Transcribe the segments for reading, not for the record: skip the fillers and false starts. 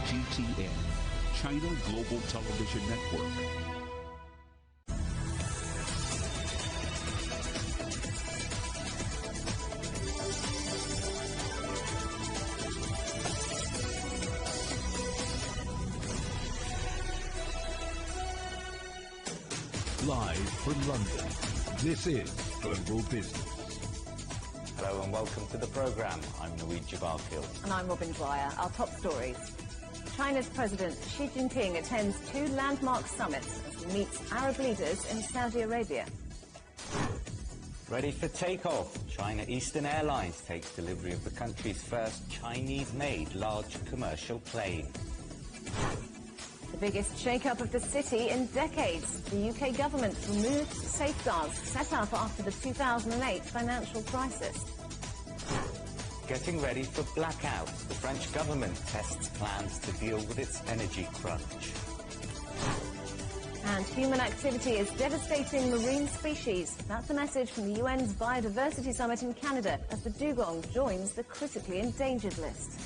CGTN, China Global Television Network. Live from London, this is Global Business. Hello and welcome to the programme. I'm Naweed Jabalkil. And I'm Robin Dwyer. Our top stories. China's President Xi Jinping attends 2 landmark summits as he meets Arab leaders in Saudi Arabia. Ready for takeoff. China Eastern Airlines takes delivery of the country's first Chinese-made large commercial plane. The biggest shake-up of the city in decades. The UK government removed safeguards set up after the 2008 financial crisis. Getting ready for blackouts. The French government tests plans to deal with its energy crunch. And human activity is devastating marine species. That's the message from the UN's Biodiversity Summit in Canada as the dugong joins the critically endangered list.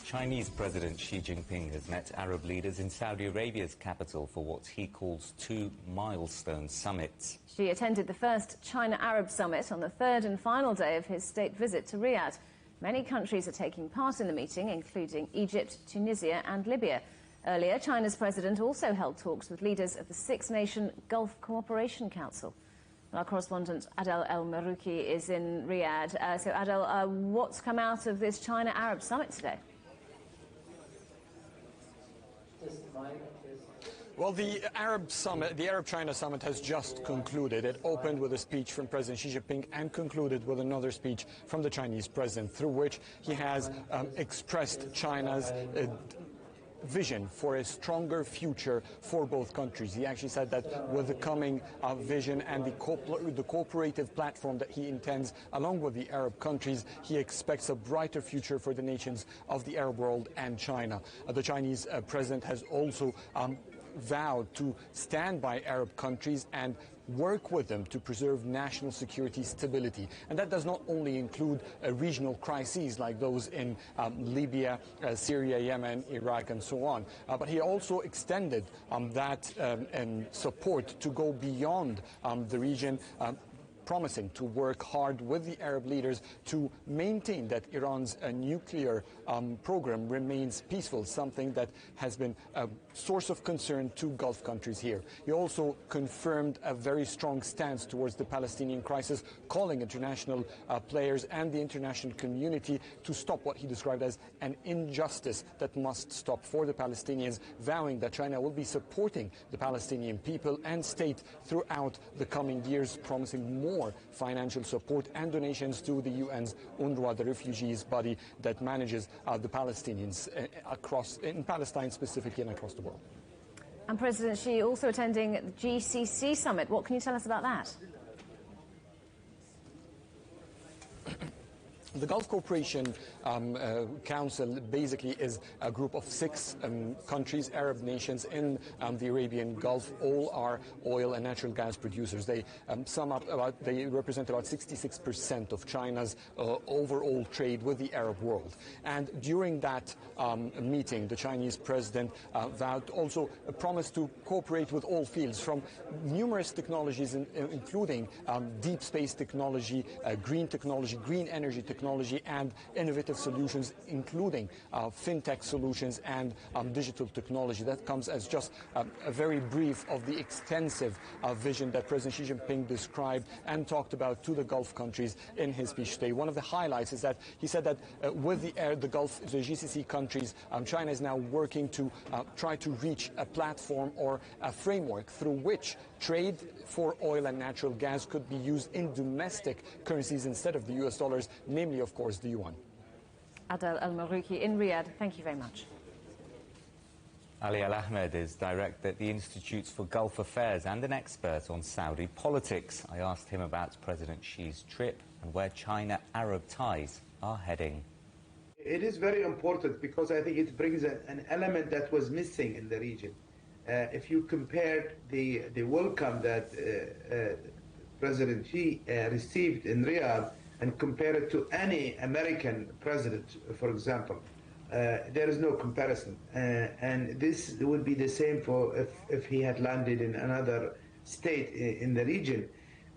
Chinese President Xi Jinping has met Arab leaders in Saudi Arabia's capital for what he calls 2 milestone summits. Xi attended the first China-Arab summit on the 3rd and final day of his state visit to Riyadh. Many countries are taking part in the meeting, including Egypt, Tunisia and Libya. Earlier, China's president also held talks with leaders of the 6-nation Gulf Cooperation Council. Our correspondent Adel El-Marouki is in Riyadh. So Adel, what's come out of this China-Arab summit today? Well, the Arab-China summit has just concluded. It opened with a speech from President Xi Jinping and concluded with another speech from the Chinese president, through which he has expressed China's vision for a stronger future for both countries. He actually said that with the coming vision and the cooperative platform that he intends, along with the Arab countries, he expects a brighter future for the nations of the Arab world and China. The Chinese president has also vowed to stand by Arab countries and work with them to preserve national security stability. And that does not only include regional crises like those in Libya, Syria, Yemen, Iraq and so on, but he also extended that support to go beyond the region, promising to work hard with the Arab leaders to maintain that Iran's nuclear program remains peaceful, something that has been a source of concern to Gulf countries here. He also confirmed a very strong stance towards the Palestinian crisis, calling international players and the international community to stop what he described as an injustice that must stop for the Palestinians, vowing that China will be supporting the Palestinian people and state throughout the coming years, promising more financial support and donations to the UN's UNRWA, the refugees body that manages the Palestinians in Palestine specifically and across the world. And President Xi also attending the GCC summit. What can you tell us about that? The Gulf Cooperation Council basically is a group of 6 countries, Arab nations in the Arabian Gulf. All are oil and natural gas producers. They they represent about 66% of China's overall trade with the Arab world. And during that meeting, the Chinese president vowed also a promise to cooperate with all fields, from numerous technologies, including deep space technology, green energy technology, and innovative solutions, including fintech solutions and digital technology. That comes as just a very brief of the extensive vision that President Xi Jinping described and talked about to the Gulf countries in his speech today. One of the highlights is that he said that with the Gulf, the GCC countries, China is now working to try to reach a platform or a framework through which trade for oil and natural gas could be used in domestic currencies instead of the US dollars, namely, of course, the yuan. Adel El-Marouki in Riyadh, thank you very much. Ali Al-Ahmed is director at the Institutes for Gulf Affairs and an expert on Saudi politics. I asked him about President Xi's trip and where China-Arab ties are heading. It is very important because I think it brings an element that was missing in the region. If you compare the welcome that President Xi received in Riyadh and compare it to any American president, for example, there is no comparison. And this would be the same for if he had landed in another state in the region.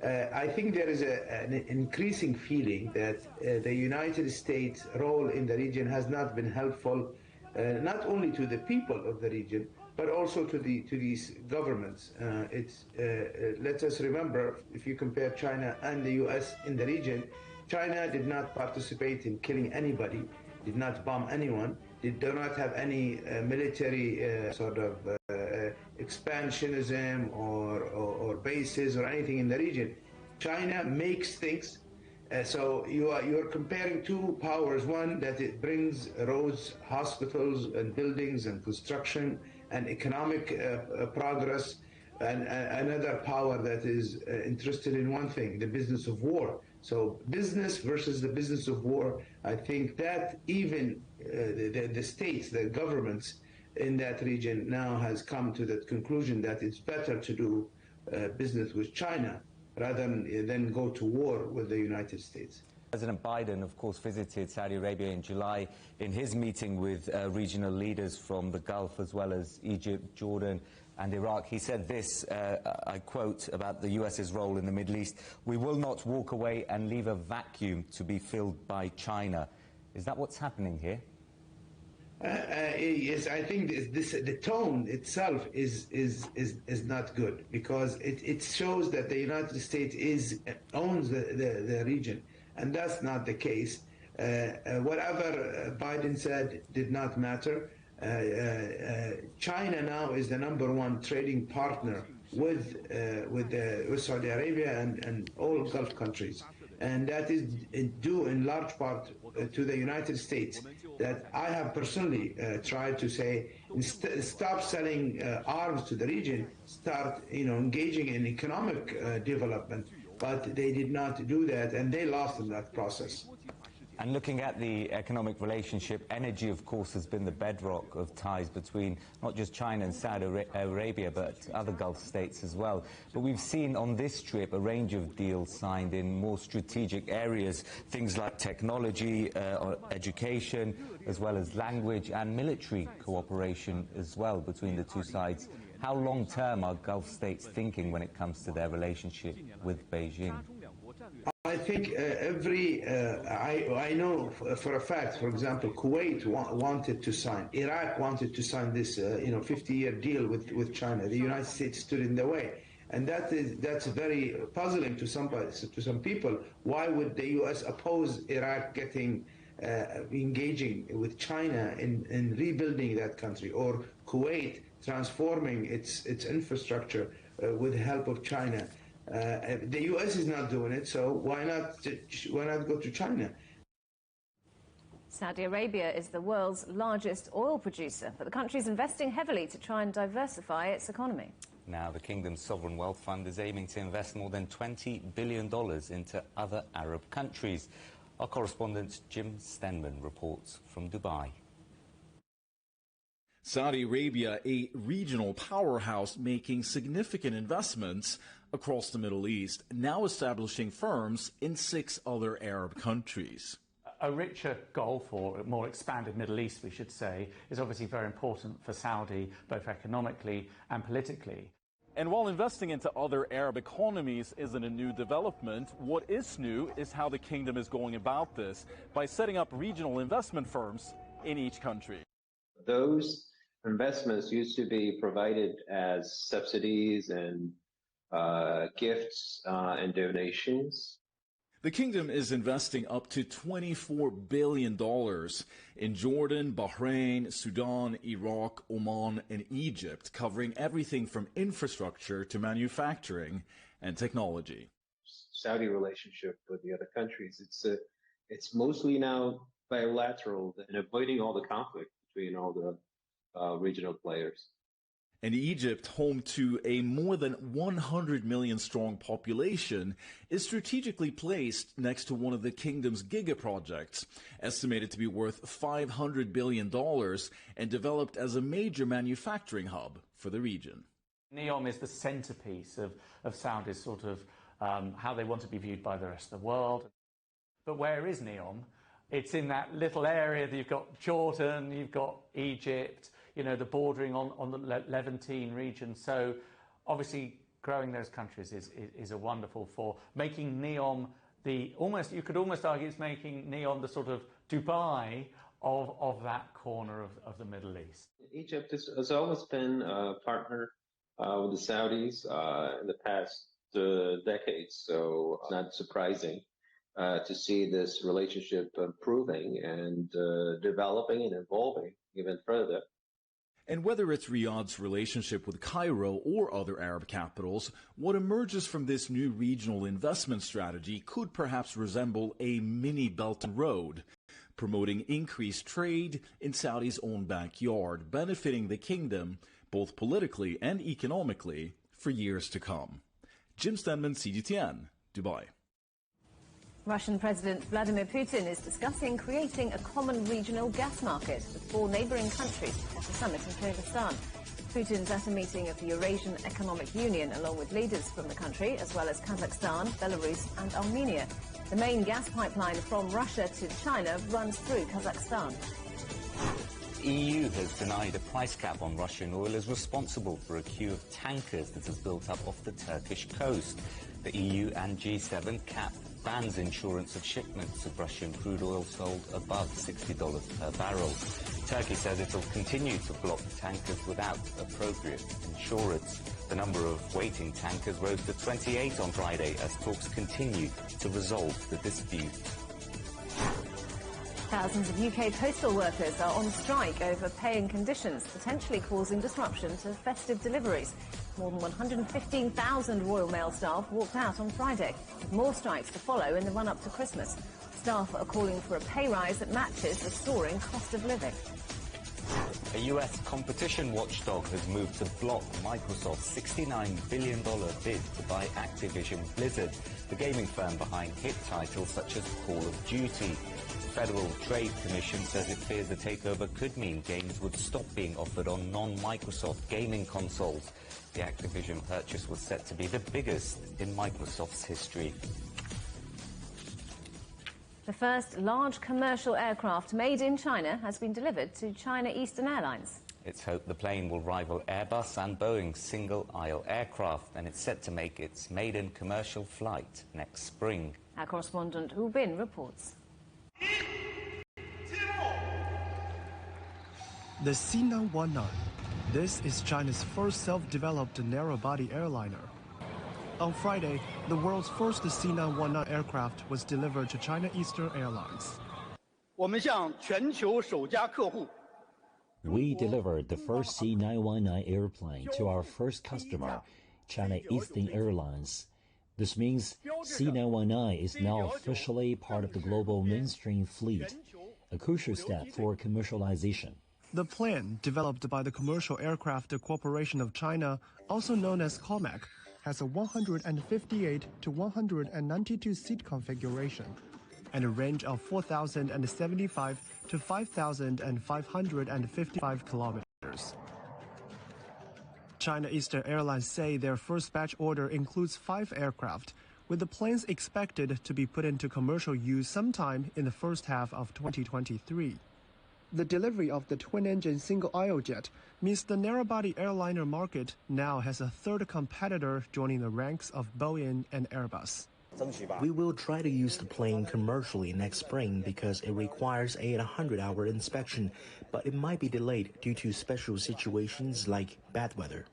I think there is an increasing feeling that the United States' role in the region has not been helpful, not only to the people of the region, but also to these governments. Let us remember, if you compare China and the U.S. in the region, China did not participate in killing anybody, did not bomb anyone, did not have any military sort of expansionism or bases or anything in the region. China makes things. So you're comparing two powers, one that it brings roads, hospitals and buildings and construction and economic progress, and another power that is interested in one thing, the business of war. So business versus the business of war, I think that even the states, the governments in that region now has come to that conclusion that it's better to do business with China rather than go to war with the United States. President Biden, of course, visited Saudi Arabia in July in his meeting with regional leaders from the Gulf, as well as Egypt, Jordan and Iraq. He said this, I quote, about the US's role in the Middle East: "We will not walk away and leave a vacuum to be filled by China." Is that what's happening here? Yes, I think the tone itself is not good, because it shows that the United States owns the region, and that's not the case. Whatever Biden said did not matter. China now is the #1 trading partner with Saudi Arabia and all Gulf countries, and that is due in large part to the United States. That I have personally tried to say, stop selling arms to the region, start engaging in economic development, but they did not do that, and they lost in that process. And looking at the economic relationship, energy, of course, has been the bedrock of ties between not just China and Saudi Arabia, but other Gulf states as well. But we've seen on this trip a range of deals signed in more strategic areas, things like technology, education, as well as language and military cooperation as well between the two sides. How long-term are Gulf states thinking when it comes to their relationship with Beijing? I think I know for a fact, for example, Kuwait wanted to sign, Iraq wanted to sign this 50-year deal with China. The United States stood in the way, and that's very puzzling to some people. Why would the U.S. oppose Iraq engaging with China in rebuilding that country, or Kuwait transforming its infrastructure with the help of China? The U.S. is not doing it, so why not go to China? Saudi Arabia is the world's largest oil producer, but the country is investing heavily to try and diversify its economy. Now, the Kingdom's Sovereign Wealth Fund is aiming to invest more than $20 billion into other Arab countries. Our correspondent Jim Stenman reports from Dubai. Saudi Arabia, a regional powerhouse making significant investments across the Middle East, now establishing firms in 6 other Arab countries. A richer Gulf, or a more expanded Middle East, we should say, is obviously very important for Saudi, both economically and politically. And while investing into other Arab economies isn't a new development, what is new is how the kingdom is going about this, by setting up regional investment firms in each country. Those investments used to be provided as subsidies and gifts and donations. The kingdom is investing up to $24 billion in Jordan, Bahrain, Sudan, Iraq, Oman, and Egypt, covering everything from infrastructure to manufacturing and technology. Saudi relationship with the other countries, it's mostly now bilateral and avoiding all the conflict between all the regional players. And Egypt, home to a more than 100 million strong population, is strategically placed next to one of the kingdom's giga projects, estimated to be worth $500 billion and developed as a major manufacturing hub for the region. NEOM is the centerpiece of Saudi's sort of how they want to be viewed by the rest of the world. But where is NEOM? It's in that little area that you've got Jordan, you've got Egypt, you know, the bordering on the Levantine region. So obviously growing those countries is a wonderful for making NEOM you could almost argue it's making NEOM the sort of Dubai of that corner of the Middle East. Egypt has always been a partner with the Saudis in the past decades, so it's not surprising to see this relationship improving and developing and evolving even further. And whether it's Riyadh's relationship with Cairo or other Arab capitals, what emerges from this new regional investment strategy could perhaps resemble a mini Belt and Road, promoting increased trade in Saudi's own backyard, benefiting the kingdom both politically and economically for years to come. Jim Stenman, CGTN, Dubai. Russian President Vladimir Putin is discussing creating a common regional gas market with 4 neighbouring countries at a summit in Kyrgyzstan. Putin's at a meeting of the Eurasian Economic Union along with leaders from the country, as well as Kazakhstan, Belarus and Armenia. The main gas pipeline from Russia to China runs through Kazakhstan. The EU has denied a price cap on Russian oil as responsible for a queue of tankers that has built up off the Turkish coast. The EU and G7 cap bans insurance of shipments of Russian crude oil sold above $60 per barrel. Turkey says it will continue to block tankers without appropriate insurance. The number of waiting tankers rose to 28 on Friday as talks continue to resolve the dispute. Thousands of UK postal workers are on strike over pay and conditions, potentially causing disruption to festive deliveries. More than 115,000 Royal Mail staff walked out on Friday, with more strikes to follow in the run-up to Christmas. Staff are calling for a pay rise that matches the soaring cost of living. A US competition watchdog has moved to block Microsoft's $69 billion bid to buy Activision Blizzard, the gaming firm behind hit titles such as Call of Duty. The Federal Trade Commission says it fears the takeover could mean games would stop being offered on non-Microsoft gaming consoles. The Activision purchase was set to be the biggest in Microsoft's history. The first large commercial aircraft made in China has been delivered to China Eastern Airlines. It's hoped the plane will rival Airbus and Boeing's single-aisle aircraft, and it's set to make its maiden commercial flight next spring. Our correspondent Hu Bin reports. The C919. This is China's first self-developed narrow-body airliner. On Friday, the world's first C919 aircraft was delivered to China Eastern Airlines. We delivered the first C919 airplane to our first customer, China Eastern Airlines. This means C919 is now officially part of the global mainstream fleet, a crucial step for commercialization. The plane, developed by the Commercial Aircraft Corporation of China, also known as COMAC, has a 158 to 192 seat configuration and a range of 4,075 to 5,555 kilometers. China Eastern Airlines say their first batch order includes 5 aircraft, with the planes expected to be put into commercial use sometime in the first half of 2023. The delivery of the twin-engine single-aisle jet means the narrow-body airliner market now has a third competitor joining the ranks of Boeing and Airbus. We will try to use the plane commercially next spring because it requires a 100-hour inspection, but it might be delayed due to special situations like bad weather.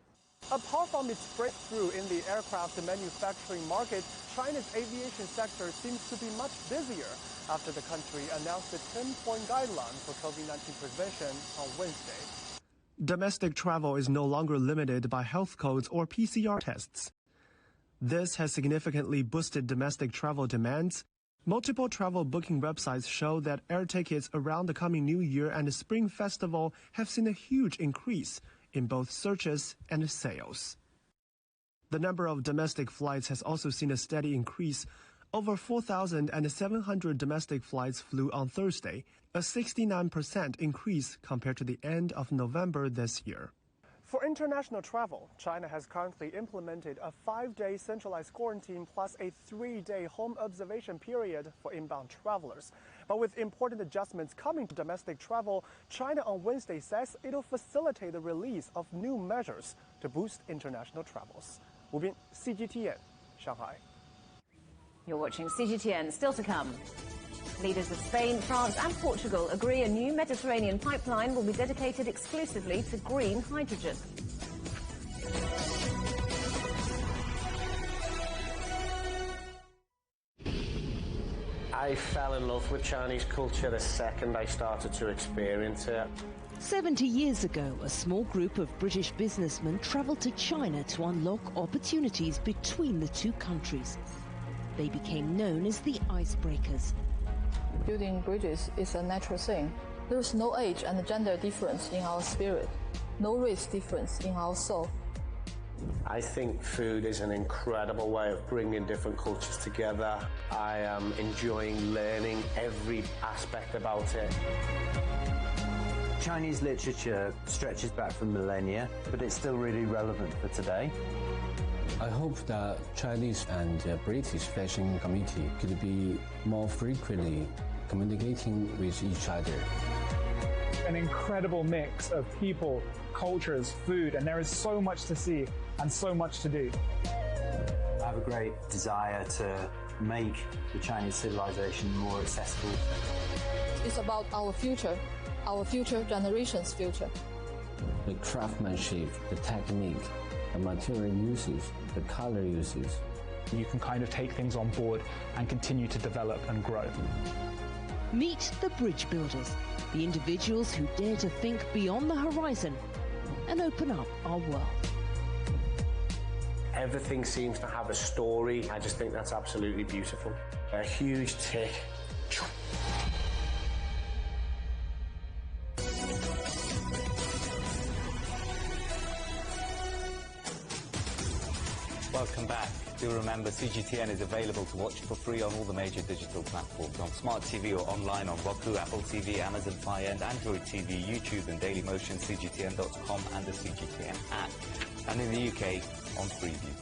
Apart from its breakthrough in the aircraft manufacturing market, China's aviation sector seems to be much busier after the country announced a 10-point guideline for COVID-19 prevention on Wednesday. Domestic travel is no longer limited by health codes or PCR tests. This has significantly boosted domestic travel demands. Multiple travel booking websites show that air tickets around the coming New Year and the Spring Festival have seen a huge increase in both searches and sales. The number of domestic flights has also seen a steady increase. Over 4,700 domestic flights flew on Thursday, a 69% increase compared to the end of November this year. For international travel, China has currently implemented a 5-day centralized quarantine plus a 3-day home observation period for inbound travelers. But with important adjustments coming to domestic travel, China on Wednesday says it'll facilitate the release of new measures to boost international travels. Wu Bin, CGTN, Shanghai. You're watching CGTN. Still to come. Leaders of Spain, France and Portugal agree a new Mediterranean pipeline will be dedicated exclusively to green hydrogen. I fell in love with Chinese culture the second I started to experience it. 70 years ago, a small group of British businessmen travelled to China to unlock opportunities between the two countries. They became known as the icebreakers. Building bridges is a natural thing. There's no age and gender difference in our spirit, no race difference in our soul. I think food is an incredible way of bringing different cultures together. I am enjoying learning every aspect about it. Chinese literature stretches back for millennia, but it's still really relevant for today. I hope that Chinese and British fashion community could be more frequently communicating with each other. An incredible mix of people, cultures, food, and there is so much to see and so much to do. I have a great desire to make the Chinese civilization more accessible. It's about our future generation's future. The craftsmanship, the technique, the material uses, the color uses. You can kind of take things on board and continue to develop and grow. Meet the bridge builders, the individuals who dare to think beyond the horizon and open up our world. Everything seems to have a story. I just think that's absolutely beautiful. A huge tick. Welcome back. Do remember, CGTN is available to watch for free on all the major digital platforms, on Smart TV or online on Roku, Apple TV, Amazon Fire and Android TV, YouTube and Dailymotion, CGTN.com and the CGTN app. And in the UK, on Freeview.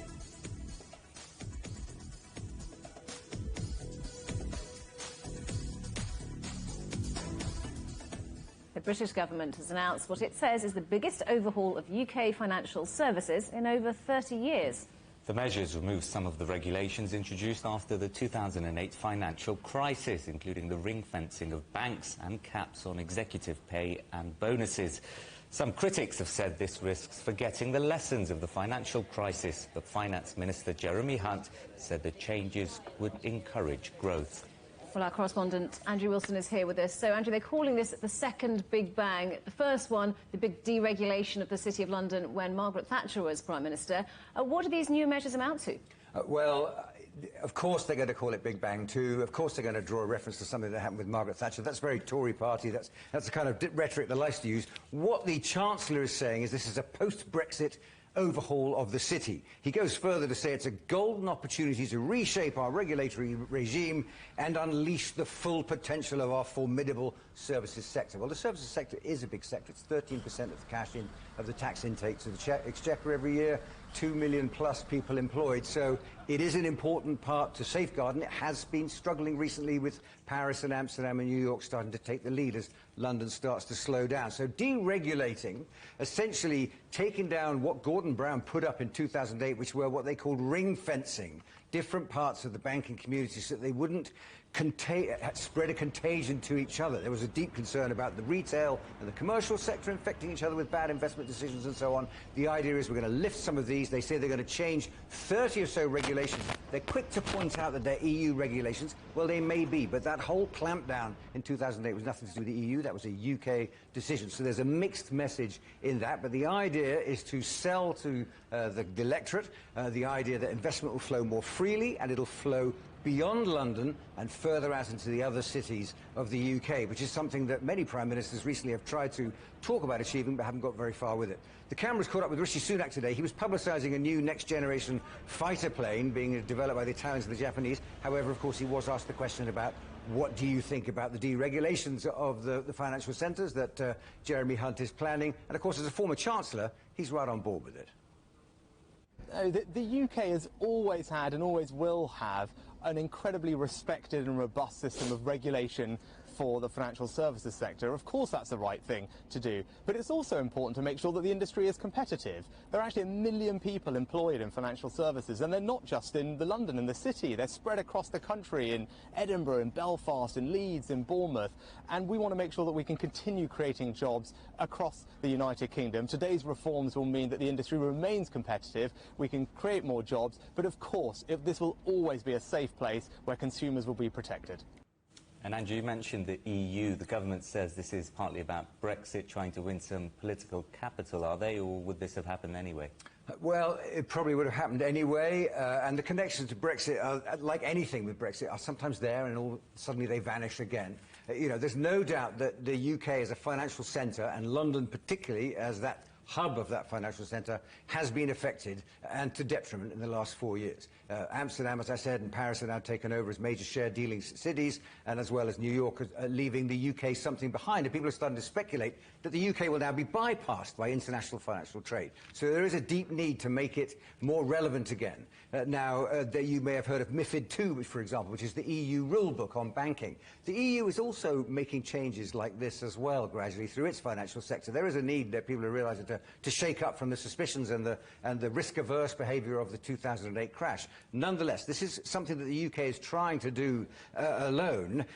The British government has announced what it says is the biggest overhaul of UK financial services in over 30 years. The measures remove some of the regulations introduced after the 2008 financial crisis, including the ring-fencing of banks and caps on executive pay and bonuses. Some critics have said this risks forgetting the lessons of the financial crisis, but Finance Minister Jeremy Hunt said the changes would encourage growth. Well, our correspondent Andrew Wilson is here with us. So, Andrew, they're calling this the second Big Bang. The first one, the big deregulation of the City of London when Margaret Thatcher was Prime Minister. What do these new measures amount to? Of course they're going to call it Big Bang 2. Of course they're going to draw a reference to something that happened with Margaret Thatcher. That's very Tory party. That's the kind of rhetoric they like to use. What the Chancellor is saying is this is a post-Brexit overhaul of the city. He goes further to say it's a golden opportunity to reshape our regulatory regime and unleash the full potential of our formidable services sector. Well, the services sector is a big sector. It's 13% of the cash in of the tax intake to the exchequer every year, 2 million plus people employed. So it is an important part to safeguard, and it has been struggling recently with Paris and Amsterdam and New York starting to take the lead as London starts to slow down. So deregulating, essentially taking down what Gordon Brown put up in 2008, which were what they called ring fencing, different parts of the banking community so that they wouldn't spread a contagion to each other. There was a deep concern about the retail and the commercial sector infecting each other with bad investment decisions and so on. The idea is we're going to lift some of these. They say they're going to change 30 or so regulations. They're quick to point out that they're EU regulations. Well, they may be, but that whole clampdown in 2008 was nothing to do with the EU. That was a UK decision. So there's a mixed message in that. But the idea is to sell to the electorate the idea that investment will flow more freely and it'll flow beyond London and further out into the other cities of the UK, which is something that many Prime Ministers recently have tried to talk about achieving but haven't got very far with it. The camera's caught up with Rishi Sunak today. He was publicising a new next-generation fighter plane being developed by the Italians and the Japanese. However, of course, he was asked the question about What do you think about the deregulations of the financial centres that Jeremy Hunt is planning? And of course, as a former Chancellor, he's right on board with it. The UK has always had and always will have an incredibly respected and robust system of regulation for the financial services sector. Of course that's the right thing to do, but it's also important to make sure that the industry is competitive. There are actually 1 million people employed in financial services, and they're not just in London and the city, they're spread across the country in Edinburgh, in Belfast, in Leeds, in Bournemouth, and we want to make sure that we can continue creating jobs across the United Kingdom. Today's reforms will mean that the industry remains competitive, we can create more jobs, but of course this will always be a safe place where consumers will be protected. And Andrew, you mentioned the EU. The government says this is partly about Brexit, trying to win some political capital. Are they, or would this have happened anyway? Well, it probably would have happened anyway, and the connections to Brexit, are, like anything with Brexit, are sometimes there and suddenly they vanish again. You know, there's no doubt that the UK as a financial centre, and London particularly as that hub of that financial centre, has been affected and to detriment in the last 4 years. Amsterdam, as I said, and Paris are now taken over as major share dealing cities, and as well as New York, leaving the UK something behind. And people are starting to speculate that the UK will now be bypassed by international financial trade. So there is a deep need to make it more relevant again. You may have heard of MiFID II, for example, which is the EU rule book on banking. The EU is also making changes like this as well, gradually, through its financial sector. There is a need that people are realising to shake up from the suspicions and the risk-averse behaviour of the 2008 crash. Nonetheless, this is something that the UK is trying to do alone.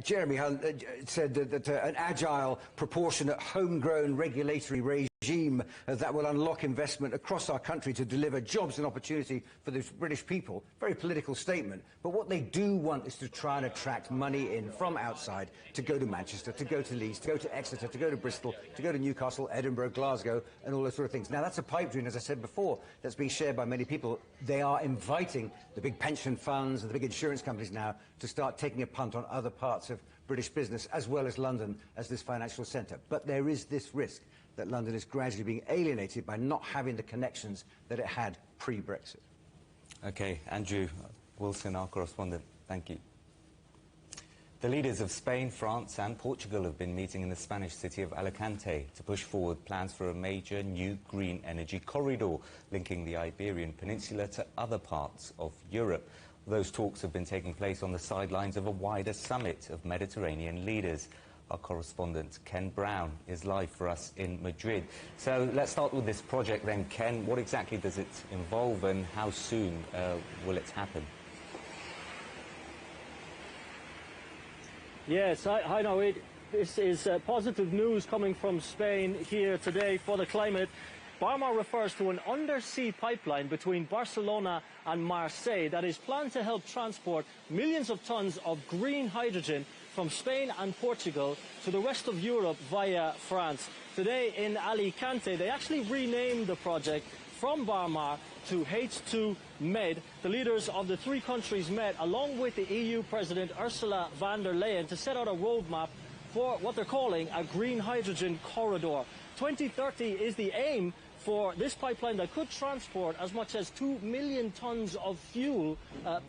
Jeremy Hunt said that an agile, proportionate, homegrown regulatory regime that will unlock investment across our country to deliver jobs and opportunity for the British people. Very political statement. But what they do want is to try and attract money in from outside to go to Manchester, to go to Leeds, to go to Exeter, to go to Bristol, to go to Newcastle, Edinburgh, Glasgow, and all those sort of things. Now, that's a pipe dream, as I said before, that's being shared by many people. They are inviting the big pension funds and the big insurance companies now to start taking a punt on other parts of British business, as well as London as this financial centre. But there is this risk that London is gradually being alienated by not having the connections that it had pre-Brexit. OK, Andrew Wilson, our correspondent, thank you. The leaders of Spain, France and Portugal have been meeting in the Spanish city of Alicante to push forward plans for a major new green energy corridor linking the Iberian Peninsula to other parts of Europe. Those talks have been taking place on the sidelines of a wider summit of Mediterranean leaders. Our correspondent, Ken Brown, is live for us in Madrid. So let's start with this project then, Ken. What exactly does it involve and how soon will it happen? Yes, hi Noid. This is positive news coming from Spain here today for the climate. Barmar refers to an undersea pipeline between Barcelona and Marseille that is planned to help transport millions of tons of green hydrogen from Spain and Portugal to the rest of Europe via France. Today in Alicante, they actually renamed the project from Barmar to H2 Med. The leaders of the three countries met along with the EU President Ursula von der Leyen to set out a roadmap for what they're calling a green hydrogen corridor. 2030 is the aim for this pipeline that could transport as much as 2 million tons of fuel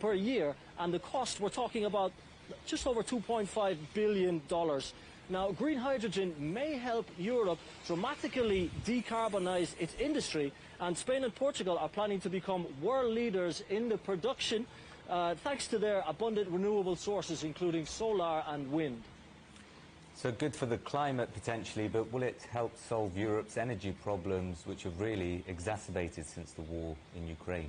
per year, and the cost, we're talking about just over $2.5 billion. Now, green hydrogen may help Europe dramatically decarbonize its industry, and Spain and Portugal are planning to become world leaders in the production thanks to their abundant renewable sources, including solar and wind. So good for the climate, potentially, but will it help solve Europe's energy problems, which have really exacerbated since the war in Ukraine?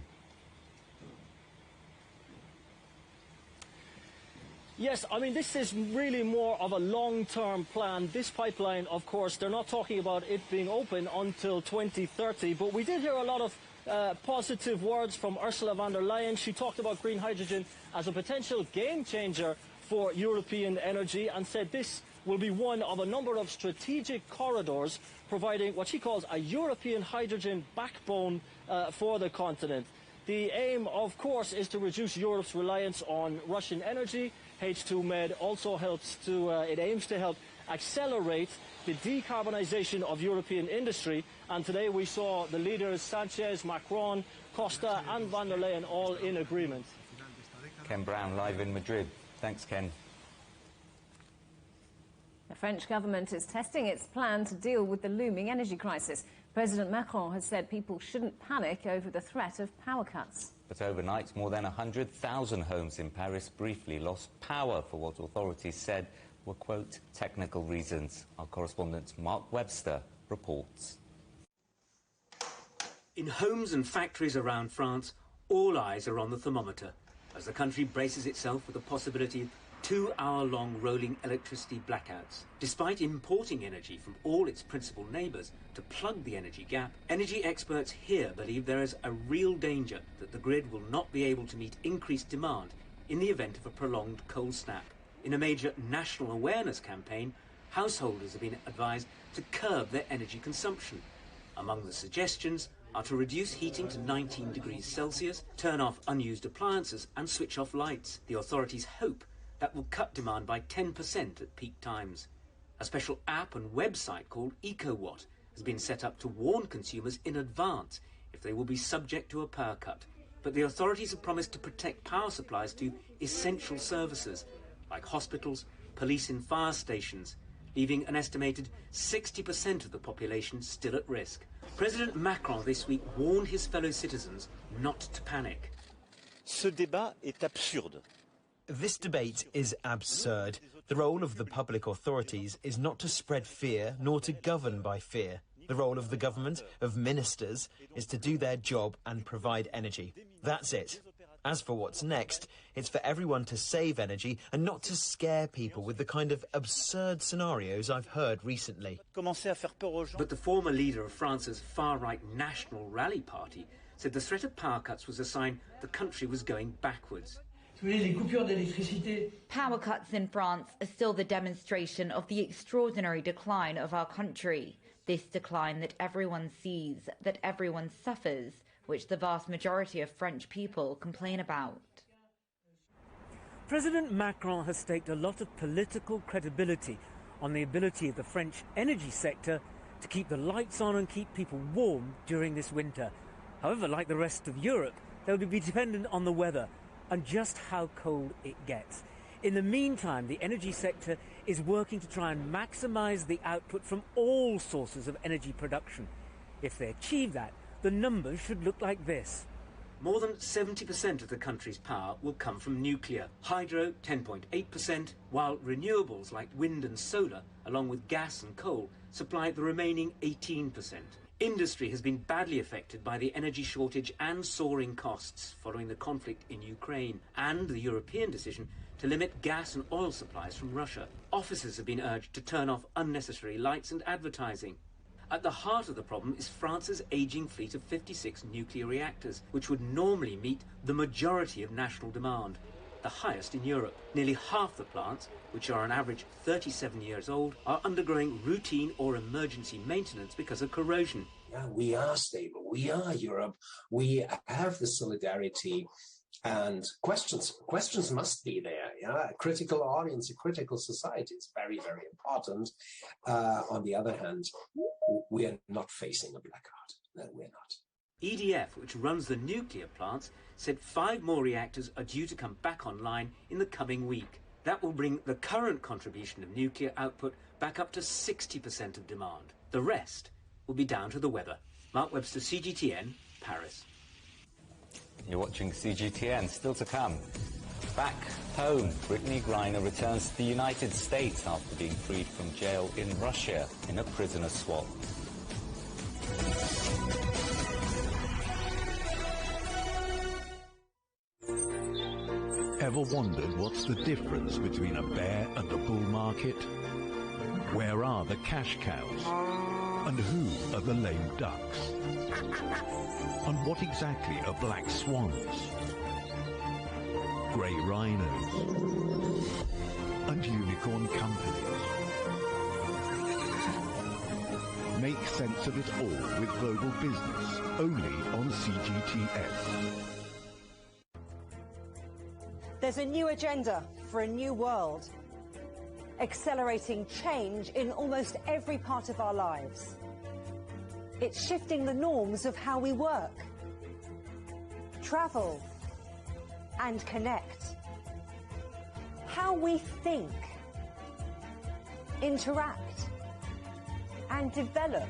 Yes, I mean, this is really more of a long-term plan. This pipeline, of course, they're not talking about it being open until 2030, but we did hear a lot of positive words from Ursula von der Leyen. She talked about green hydrogen as a potential game-changer for European energy and said this will be one of a number of strategic corridors providing what she calls a European hydrogen backbone for the continent. The aim, of course, is to reduce Europe's reliance on Russian energy. H2 Med also it aims to help accelerate the decarbonization of European industry. And today we saw the leaders Sanchez, Macron, Costa and von der Leyen all in agreement. Ken Brown live in Madrid. Thanks, Ken. The French government is testing its plan to deal with the looming energy crisis. President Macron has said people shouldn't panic over the threat of power cuts. But overnight, more than 100,000 homes in Paris briefly lost power for what authorities said were, quote, technical reasons. Our correspondent Mark Webster reports. In homes and factories around France, all eyes are on the thermometer as the country braces itself for the possibility of 2-hour-long rolling electricity blackouts. Despite importing energy from all its principal neighbours to plug the energy gap, energy experts here believe there is a real danger that the grid will not be able to meet increased demand in the event of a prolonged cold snap. In a major national awareness campaign, householders have been advised to curb their energy consumption. Among the suggestions are to reduce heating to 19 degrees Celsius, turn off unused appliances and switch off lights. The authorities hope that will cut demand by 10% at peak times. A special app and website called EcoWatt has been set up to warn consumers in advance if they will be subject to a power cut. But the authorities have promised to protect power supplies to essential services like hospitals, police and fire stations, leaving an estimated 60% of the population still at risk. President Macron this week warned his fellow citizens not to panic. Ce débat est absurde. This debate is absurd. The role of the public authorities is not to spread fear nor to govern by fear. The role of the government, of ministers, is to do their job and provide energy. That's it. As for what's next, it's for everyone to save energy and not to scare people with the kind of absurd scenarios I've heard recently. But the former leader of France's far-right National Rally Party said the threat of power cuts was a sign the country was going backwards. Power cuts in France are still the demonstration of the extraordinary decline of our country. This decline that everyone sees, that everyone suffers, which the vast majority of French people complain about. President Macron has staked a lot of political credibility on the ability of the French energy sector to keep the lights on and keep people warm during this winter. However, like the rest of Europe, they'll be dependent on the weather and just how cold it gets. In the meantime, the energy sector is working to try and maximise the output from all sources of energy production. If they achieve that, the numbers should look like this. More than 70% of the country's power will come from nuclear, hydro 10.8%, while renewables like wind and solar, along with gas and coal, supply the remaining 18%. Industry has been badly affected by the energy shortage and soaring costs following the conflict in Ukraine and the European decision to limit gas and oil supplies from Russia. Officers have been urged to turn off unnecessary lights and advertising. At the heart of the problem is France's ageing fleet of 56 nuclear reactors, which would normally meet the majority of national demand, the highest in Europe. Nearly half the plants, which are on average 37 years old, are undergoing routine or emergency maintenance because of corrosion. Yeah, we are stable. We are Europe. We have the solidarity. And questions must be there. Yeah, a critical audience, a critical society is very, very important. On the other hand, we are not facing a blackout. No, we're not. EDF, which runs the nuclear plants, said 5 more reactors are due to come back online in the coming week. That will bring the current contribution of nuclear output back up to 60% of demand. The rest will be down to the weather. Mark Webster, CGTN, Paris. You're watching CGTN. Still to come. Back home, Brittany Griner returns to the United States after being freed from jail in Russia in a prisoner swap. Ever wondered what's the difference between a bear and a bull market? Where are the cash cows? And who are the lame ducks? And what exactly are black swans? Grey rhinos? And unicorn companies? Make sense of it all with Global Business, only on CGTN. There's a new agenda for a new world, accelerating change in almost every part of our lives. It's shifting the norms of how we work, travel, and connect. How we think. interact, and develop.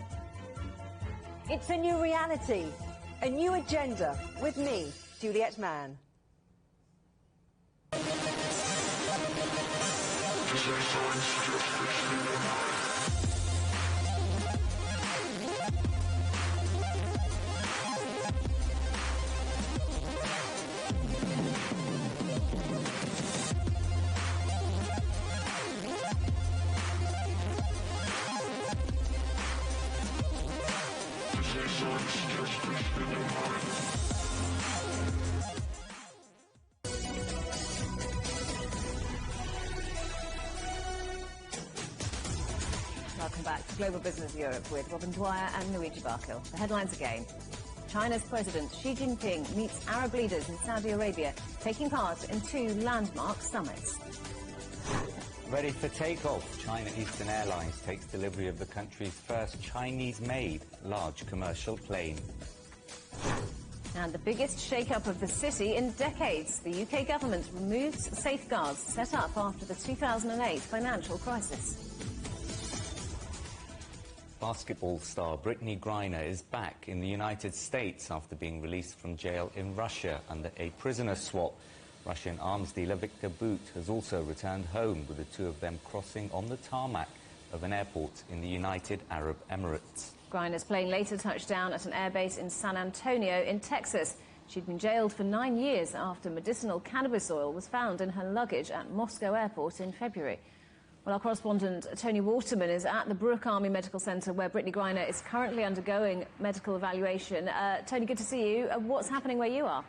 It's a new reality, a new agenda with me, Juliet Mann. Welcome back to Global Business Europe with Robin Dwyer and Luigi Barkil. The headlines again. China's President Xi Jinping meets Arab leaders in Saudi Arabia, taking part in 2 landmark summits. Ready for takeoff, China Eastern Airlines takes delivery of the country's first Chinese-made large commercial plane. And the biggest shake-up of the city in decades. The UK government removes safeguards set up after the 2008 financial crisis. Basketball star Brittany Griner is back in the United States after being released from jail in Russia under a prisoner swap. Russian arms dealer Viktor Bout has also returned home, with the 2 of them crossing on the tarmac of an airport in the United Arab Emirates. Griner's plane later touched down at an airbase in San Antonio in Texas. She'd been jailed for 9 years after medicinal cannabis oil was found in her luggage at Moscow airport in February. Well, our correspondent Tony Waterman is at the Brooke Army Medical Centre, where Brittany Griner is currently undergoing medical evaluation. Tony, good to see you. What's happening where you are?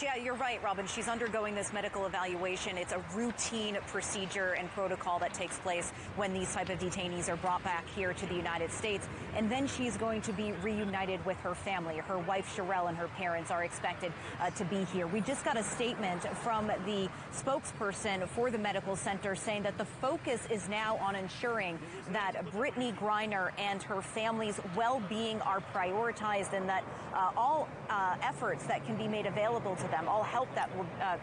Yeah, you're right, Robin. She's undergoing this medical evaluation. It's a routine procedure and protocol that takes place when these type of detainees are brought back here to the United States. And then she's going to be reunited with her family. Her wife, Sherelle, and her parents are expected to be here. We just got a statement from the spokesperson for the medical center saying that the focus is now on ensuring that Brittany Griner and her family's well-being are prioritized, and that all efforts that can be made available to them, all help that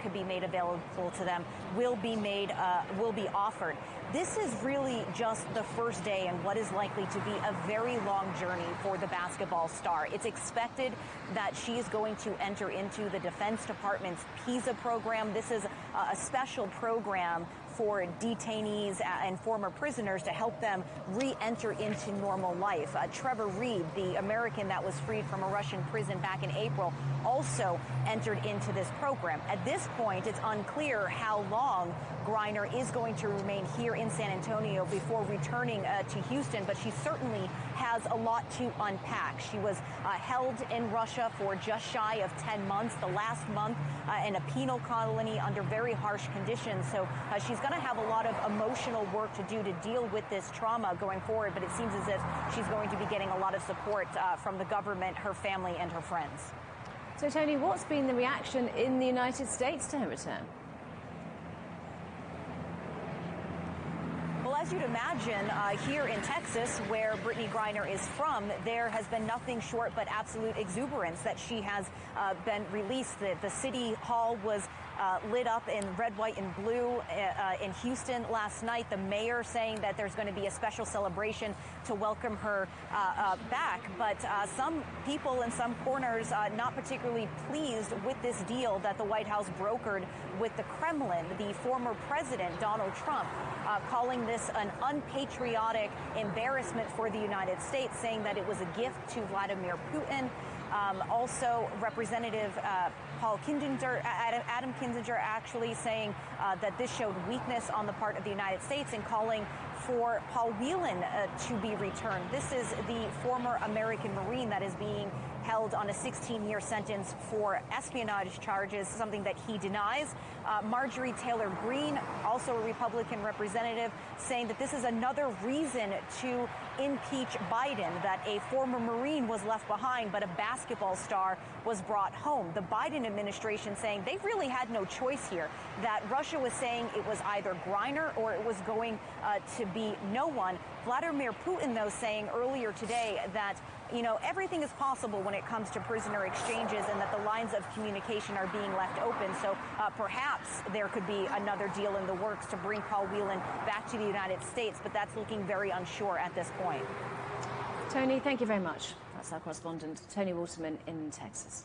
could be made available to them, will be offered. This is really just the first day in what is likely to be a very long journey for the basketball star. It's expected that she is going to enter into the Defense Department's PISA program. This is a special program for detainees and former prisoners to help them re-enter into normal life. Trevor Reed, the American that was freed from a Russian prison back in April, also entered into this program. At this point, it's unclear how long Griner is going to remain here in San Antonio before returning to Houston, but she certainly has a lot to unpack. She was held in Russia for just shy of 10 months, the last month in a penal colony under very harsh conditions. So she's going to have a lot of emotional work to do to deal with this trauma going forward, but it seems as if she's going to be getting a lot of support from the government, her family, and her friends. So, Tony, what's been the reaction in the United States to her return? Well, as you'd imagine, here in Texas, where Brittany Griner is from, there has been nothing short but absolute exuberance that she has been released. The city hall was lit up in red, white, and blue in Houston last night. The mayor saying that there's going to be a special celebration to welcome her back. But some people in some corners not particularly pleased with this deal that the White House brokered with the Kremlin. The former president, Donald Trump, calling this an unpatriotic embarrassment for the United States, saying that it was a gift to Vladimir Putin. Also, Representative Paul Kinzinger, Adam Kinzinger, actually saying that this showed weakness on the part of the United States, and calling for Paul Whelan to be returned. This is the former American Marine that is being held on a 16-year sentence for espionage charges, something that he denies. Marjorie Taylor Greene, also a Republican representative, saying that this is another reason to impeach Biden, that a former Marine was left behind, but a basketball star was brought home. The Biden administration saying they really had no choice here, that Russia was saying it was either Griner or it was going to be no one. Vladimir Putin, though, saying earlier today that, you know, everything is possible when it comes to prisoner exchanges and that the lines of communication are being left open. So perhaps there could be another deal in the works to bring Paul Whelan back to the United States, but that's looking very unsure at this point. Tony, thank you very much. That's our correspondent, Tony Waterman in Texas.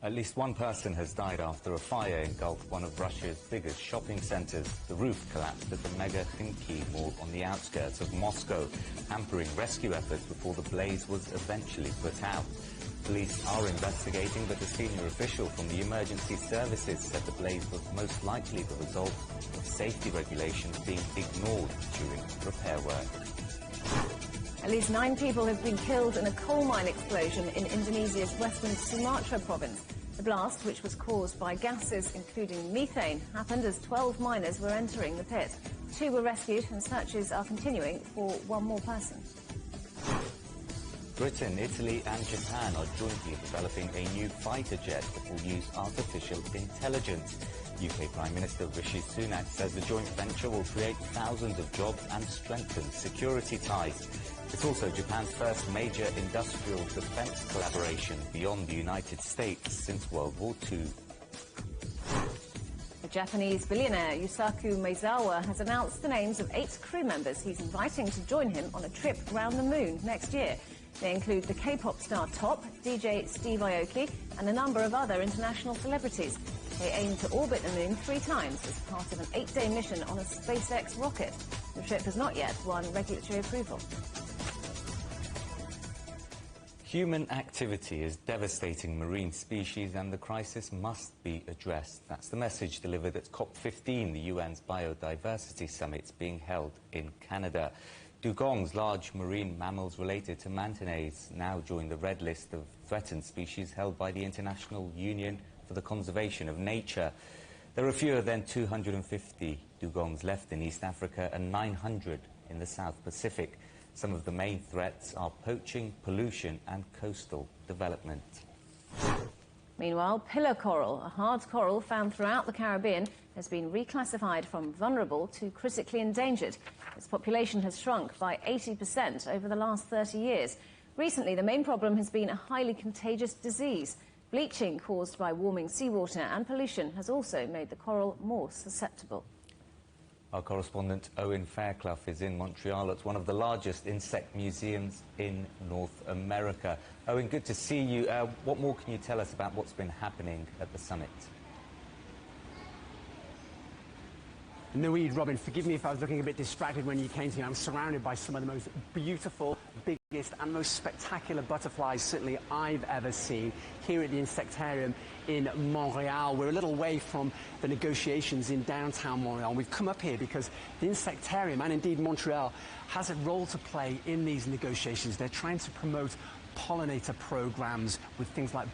At least one person has died after a fire engulfed one of Russia's biggest shopping centres. The roof collapsed at the Mega Khimki Mall on the outskirts of Moscow, hampering rescue efforts before the blaze was eventually put out. Police are investigating, but a senior official from the emergency services said the blaze was most likely the result of safety regulations being ignored during repair work. At least 9 people have been killed in a coal mine explosion in Indonesia's western Sumatra province. The blast, which was caused by gases including methane, happened as 12 miners were entering the pit. 2 were rescued and searches are continuing for 1 more person. Britain, Italy and Japan are jointly developing a new fighter jet that will use artificial intelligence. UK Prime Minister Rishi Sunak says the joint venture will create thousands of jobs and strengthen security ties. It's also Japan's first major industrial defence collaboration beyond the United States since World War II. The Japanese billionaire Yusaku Maezawa has announced the names of 8 crew members he's inviting to join him on a trip round the moon next year. They include the K-pop star Top, DJ Steve Aoki and a number of other international celebrities. They aim to orbit the moon 3 times as part of an 8-day mission on a SpaceX rocket. The trip has not yet won regulatory approval. Human activity is devastating marine species and the crisis must be addressed. That's the message delivered at COP15, the UN's Biodiversity Summit being held in Canada. Dugongs, large marine mammals related to mantanase, now join the red list of threatened species held by the International Union for the Conservation of Nature. There are fewer than 250 dugongs left in East Africa and 900 in the South Pacific. Some of the main threats are poaching, pollution and coastal development. Meanwhile, pillar coral, a hard coral found throughout the Caribbean, has been reclassified from vulnerable to critically endangered. Its population has shrunk by 80% over the last 30 years. Recently, the main problem has been a highly contagious disease. Bleaching caused by warming seawater and pollution has also made the coral more susceptible. Our correspondent Owen Fairclough is in Montreal at one of the largest insect museums in North America. Owen, good to see you. What more can you tell us about what's been happening at the summit? Naeed, Robin, forgive me if I was looking a bit distracted when you came to me. I'm surrounded by some of the most beautiful, biggest and most spectacular butterflies certainly I've ever seen here at the Insectarium in Montreal. We're a little way from the negotiations in downtown Montreal. We've come up here because the Insectarium, and indeed Montreal, has a role to play in these negotiations. They're trying to promote pollinator programs with things like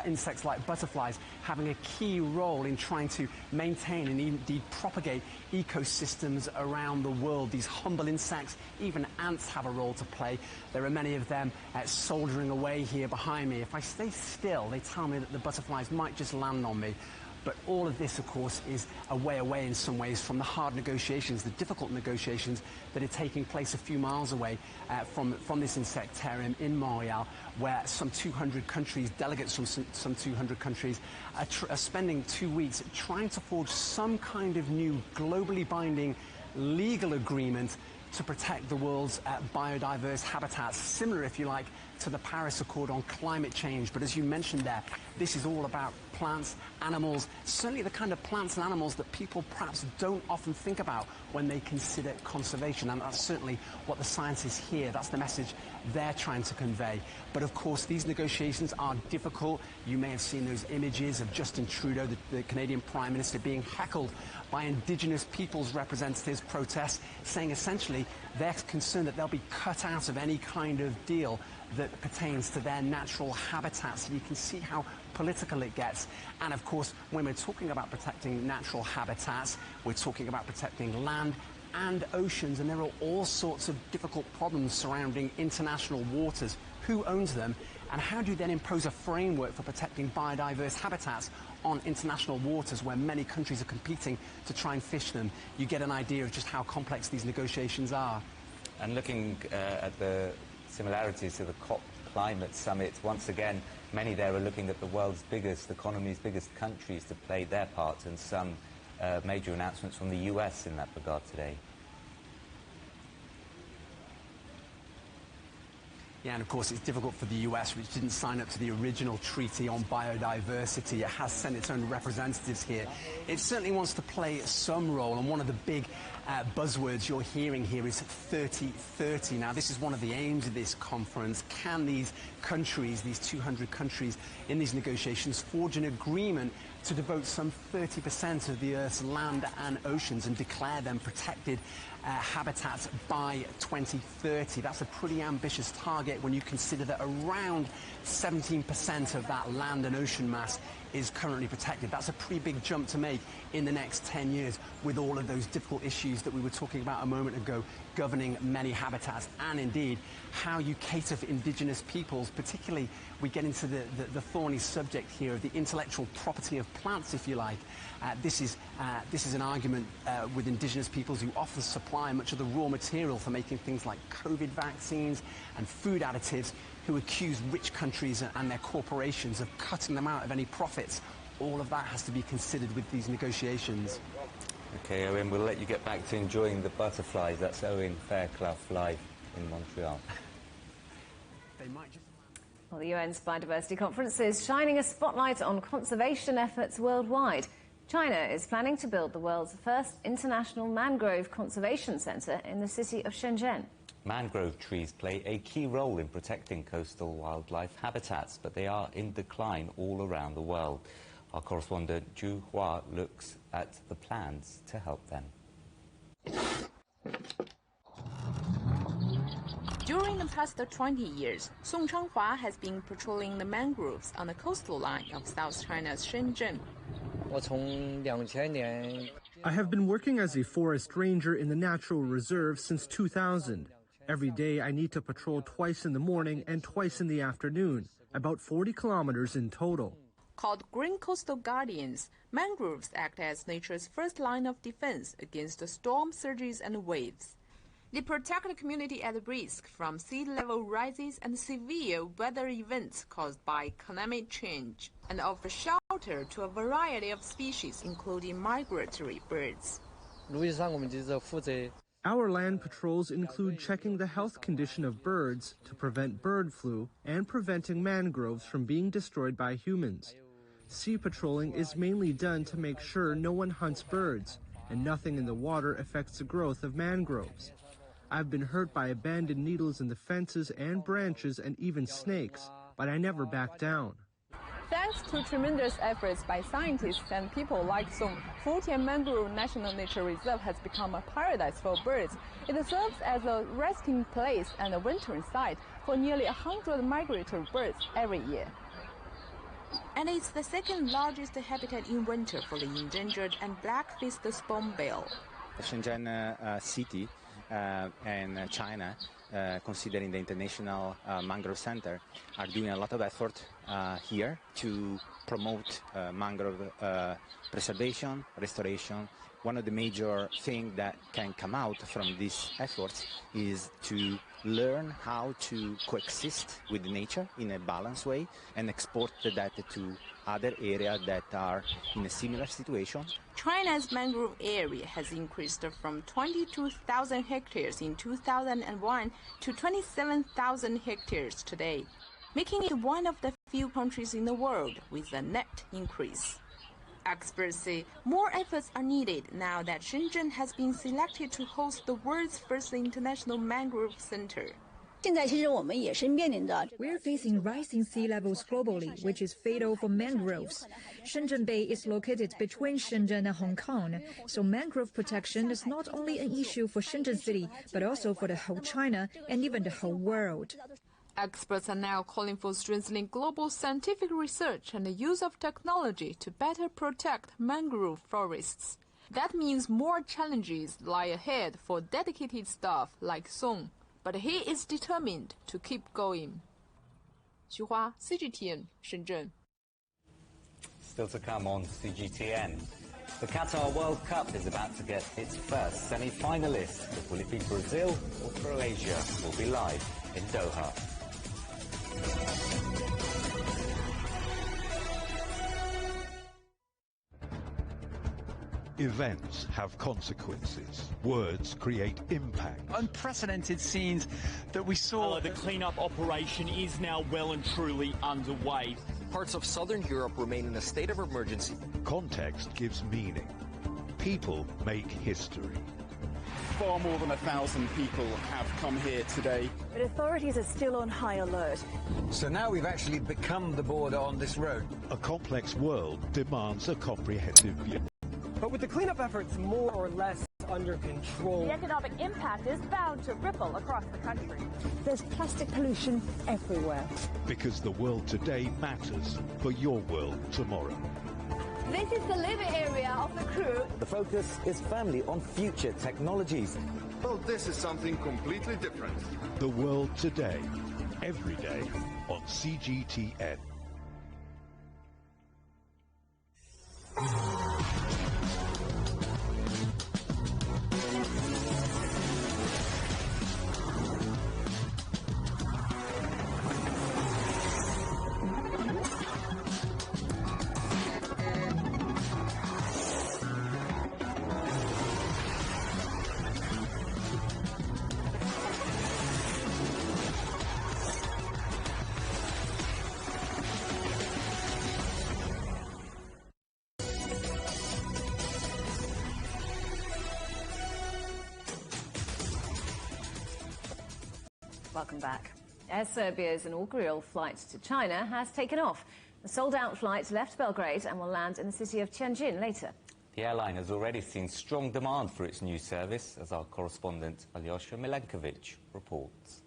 insects like butterflies having a key role in trying to maintain and indeed propagate ecosystems around the world. These humble insects, even ants, have a role to play. There are many of them soldiering away here behind me. If I stay still, they tell me that the butterflies might just land on me. But all of this, of course, is a way away in some ways from the hard negotiations, the difficult negotiations that are taking place a few miles away from this insectarium in Montreal, where some 200 countries, delegates from some 200 countries, are spending 2 weeks trying to forge some kind of new globally binding legal agreement to protect the world's biodiverse habitats, similar, if you like, to the Paris Accord on climate change. But as you mentioned there, this is all about plants, animals, certainly the kind of plants and animals that people perhaps don't often think about when they consider conservation. And that's certainly what the scientists here, that's the message they're trying to convey. But of course, these negotiations are difficult. You may have seen those images of Justin Trudeau, the Canadian Prime Minister, being heckled by Indigenous peoples representatives, protests, saying essentially they're concerned that they'll be cut out of any kind of deal that pertains to their natural habitats. You can see how political it gets. And of course, when we're talking about protecting natural habitats, we're talking about protecting land and oceans, and there are all sorts of difficult problems surrounding international waters. Who owns them And how do you then impose a framework for protecting biodiverse habitats on international waters where many countries are competing to try and fish them? You get an idea of just how complex these negotiations are. And looking at the similarities to the COP climate summit, once again, many there are looking at the world's biggest economies, biggest countries to play their part, and some major announcements from the US in that regard today. Yeah, and of course it's difficult for the US, which didn't sign up to the original treaty on biodiversity. It has sent its own representatives here. It certainly wants to play some role, and one of the big buzzwords you're hearing here is 30-30. Now, this is one of the aims of this conference. Can these countries, these 200 countries in these negotiations, forge an agreement to devote some 30% of the Earth's land and oceans and declare them protected habitats by 2030. That's a pretty ambitious target when you consider that around 17% of that land and ocean mass is currently protected. That's a pretty big jump to make in the next 10 years with all of those difficult issues that we were talking about a moment ago governing many habitats, and indeed how you cater for indigenous peoples. Particularly we get into the thorny subject here of the intellectual property of plants, if you like. This is an argument with indigenous peoples who often supply much of the raw material for making things like COVID vaccines and food additives, who accuse rich countries and their corporations of cutting them out of any profits. All of that has to be considered with these negotiations. Okay, Owen, we'll let you get back to enjoying the butterflies. That's Owen Fairclough live in Montreal. Well, the UN's Biodiversity Conference is shining a spotlight on conservation efforts worldwide. China is planning to build the world's first international mangrove conservation centre in the city of Shenzhen. Mangrove trees play a key role in protecting coastal wildlife habitats, but they are in decline all around the world. Our correspondent Zhu Hua looks at the plans to help them. During the past 20 years, Song Changhua has been patrolling the mangroves on the coastal line of South China's Shenzhen. I have been working as a forest ranger in the natural reserve since 2000. Every day I need to patrol twice in the morning and twice in the afternoon, about 40 kilometers in total. Called Green Coastal Guardians, mangroves act as nature's first line of defense against storm surges and waves. They protect the community at risk from sea level rises and severe weather events caused by climate change, and offer shelter to a variety of species, including migratory birds. Our land patrols include checking the health condition of birds to prevent bird flu and preventing mangroves from being destroyed by humans. Sea patrolling is mainly done to make sure no one hunts birds and nothing in the water affects the growth of mangroves. I've been hurt by abandoned needles in the fences and branches and even snakes, but I never back down. Thanks to tremendous efforts by scientists and people like Song, Futian Mangrove National Nature Reserve has become a paradise for birds. It serves as a resting place and a wintering site for nearly 100 migratory birds every year. And it's the second largest habitat in winter for the endangered and black-faced spoonbill. Shenzhen city and China, considering the International Mangrove Center, are doing a lot of effort here to promote mangrove preservation, restoration. One of the major things that can come out from these efforts is to learn how to coexist with nature in a balanced way and export the data to other areas that are in a similar situation. China's mangrove area has increased from 22,000 hectares in 2001 to 27,000 hectares today, making it one of the few countries in the world with a net increase. Experts say more efforts are needed now that Shenzhen has been selected to host the world's first international mangrove center. We're facing rising sea levels globally, which is fatal for mangroves. Shenzhen Bay is located between Shenzhen and Hong Kong, so mangrove protection is not only an issue for Shenzhen City, but also for the whole China and even the whole world. Experts are now calling for strengthening global scientific research and the use of technology to better protect mangrove forests. That means more challenges lie ahead for dedicated staff like Song, but he is determined to keep going. 徐华 CGTN 深圳。 Still to come on CGTN. The Qatar World Cup is about to get its first semi-finalist. Will it be Brazil or Croatia? We'll be live in Doha. Events have consequences. Words create impact. Unprecedented scenes that we saw. The clean-up operation is now well and truly underway. Parts of southern Europe remain in a state of emergency. Context gives meaning. People make history. Far more than 1,000 people have come here today. But authorities are still on high alert. So now we've actually become the border on this road. A complex world demands a comprehensive view. But with the cleanup efforts more or less under control, the economic impact is bound to ripple across the country. There's plastic pollution everywhere. Because the world today matters for your world tomorrow. This is the living area of the crew. The focus is firmly on future technologies. Well, this is something completely different. The world today, every day on CGTN. Welcome back. Air Serbia's inaugural flight to China has taken off. The sold-out flight left Belgrade and will land in the city of Tianjin later. The airline has already seen strong demand for its new service, as our correspondent Alyosha Milenkovic reports.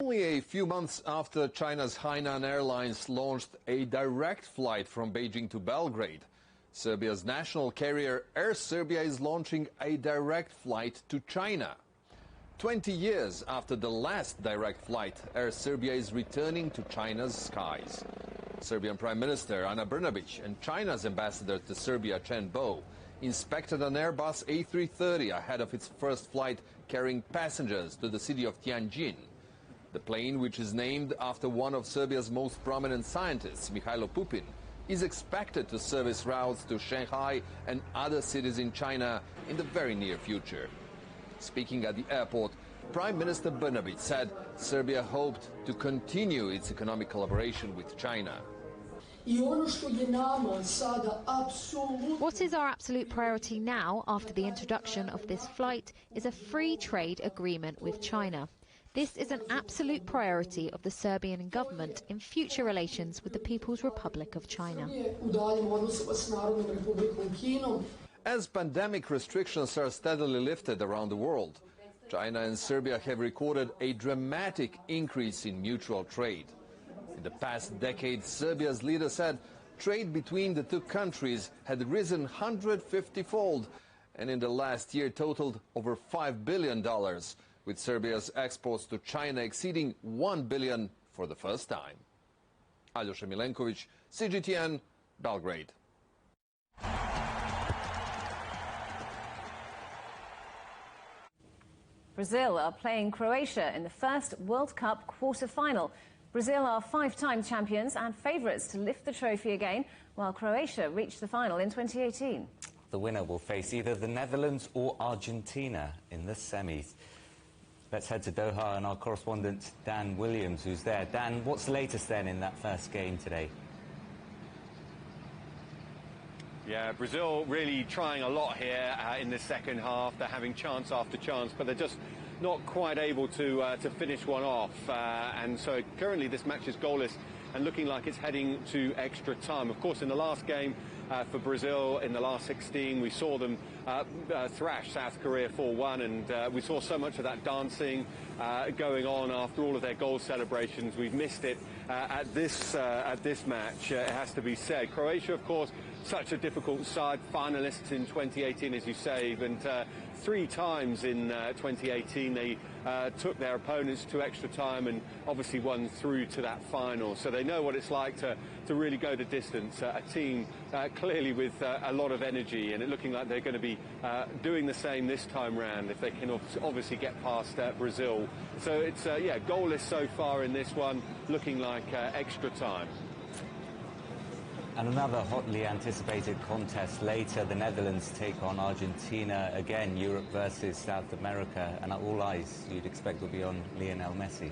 Only a few months after China's Hainan Airlines launched a direct flight from Beijing to Belgrade, Serbia's national carrier Air Serbia is launching a direct flight to China. 20 years after the last direct flight, Air Serbia is returning to China's skies. Serbian Prime Minister Ana Brnabić and China's ambassador to Serbia, Chen Bo, inspected an Airbus A330 ahead of its first flight carrying passengers to the city of Tianjin. The plane, which is named after one of Serbia's most prominent scientists, Mihailo Pupin, is expected to service routes to Shanghai and other cities in China in the very near future. Speaking at the airport, Prime Minister Brnabić said Serbia hoped to continue its economic collaboration with China. What is our absolute priority now, after the introduction of this flight, is a free trade agreement with China. This is an absolute priority of the Serbian government in future relations with the People's Republic of China. As pandemic restrictions are steadily lifted around the world, China and Serbia have recorded a dramatic increase in mutual trade. In the past decade, Serbia's leader said trade between the two countries had risen 150-fold and in the last year totaled over $5 billion, with Serbia's exports to China exceeding $1 billion for the first time. Alyosha Milenkovic, CGTN, Belgrade. Brazil are playing Croatia in the first World Cup quarter-final. Brazil are five-time champions and favourites to lift the trophy again, while Croatia reached the final in 2018. The winner will face either the Netherlands or Argentina in the semis. Let's head to Doha and our correspondent Dan Williams, who's there. Dan, what's the latest then in that first game today? Yeah, Brazil really trying a lot here in the second half. They're having chance after chance, but they're just not quite able to finish one off. And so currently this match is goalless and looking like it's heading to extra time. Of course, in the last game for Brazil, in the last 16, we saw them thrashed South Korea 4-1, and we saw so much of that dancing going on after all of their goal celebrations. We've missed it at this match, it has to be said. Croatia, of course, such a difficult side, finalists in 2018, as you say, and 3 times in 2018 they took their opponents to extra time and obviously won through to that final. So they know what it's like to really go the distance. A team clearly with a lot of energy, and it looking like they're going to be doing the same this time round if they can obviously get past Brazil. So it's, yeah, goalless so far in this one, looking like extra time. And another hotly anticipated contest later. The Netherlands take on Argentina. Again, Europe versus South America. And all eyes, you'd expect, will be on Lionel Messi.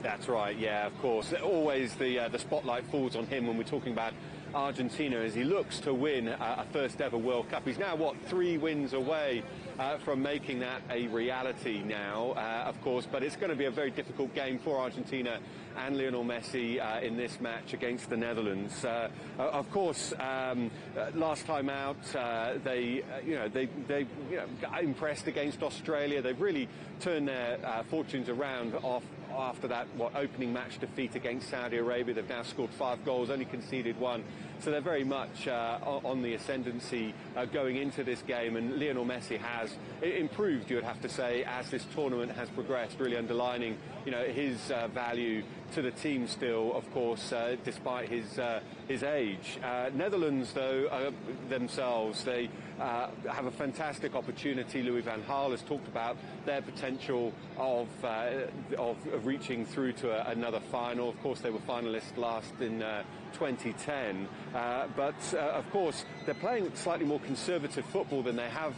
That's right, yeah, of course. Always the spotlight falls on him when we're talking about Argentina as he looks to win a first ever World Cup. He's now, what, 3 wins away from making that a reality now, of course, but it's going to be a very difficult game for Argentina and Lionel Messi in this match against the Netherlands. Of course, last time out, they got impressed against Australia. They've really turned their fortunes around after that opening match defeat against Saudi Arabia. They've now scored 5 goals, only conceded 1. So they're very much on the ascendancy going into this game, and Lionel Messi has improved, you would have to say, as this tournament has progressed, really underlining, his value to the team still, of course, despite his age. Netherlands, though, themselves, they have a fantastic opportunity. Louis van Gaal has talked about their potential of reaching through to another final. Of course, they were finalists last in 2010. But, of course, they're playing slightly more conservative football than they have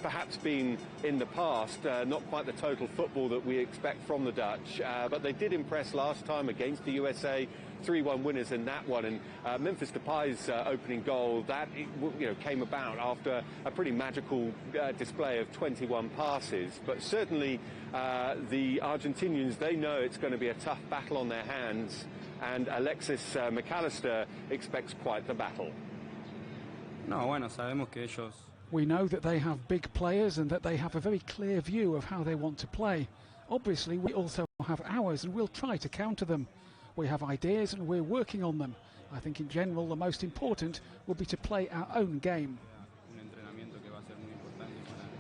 perhaps been in the past. Not quite the total football that we expect from the Dutch. But they did impress last time against the USA. 3-1 winners in that one, and Memphis Depay's opening goal, that came about after a pretty magical display of 21 passes. But certainly the Argentinians, they know it's going to be a tough battle on their hands, and Alexis McAllister expects quite the battle. We know that they have big players and that they have a very clear view of how they want to play. Obviously, we also have ours, and we'll try to counter them. We have ideas and we're working on them. I think in general the most important will be to play our own game.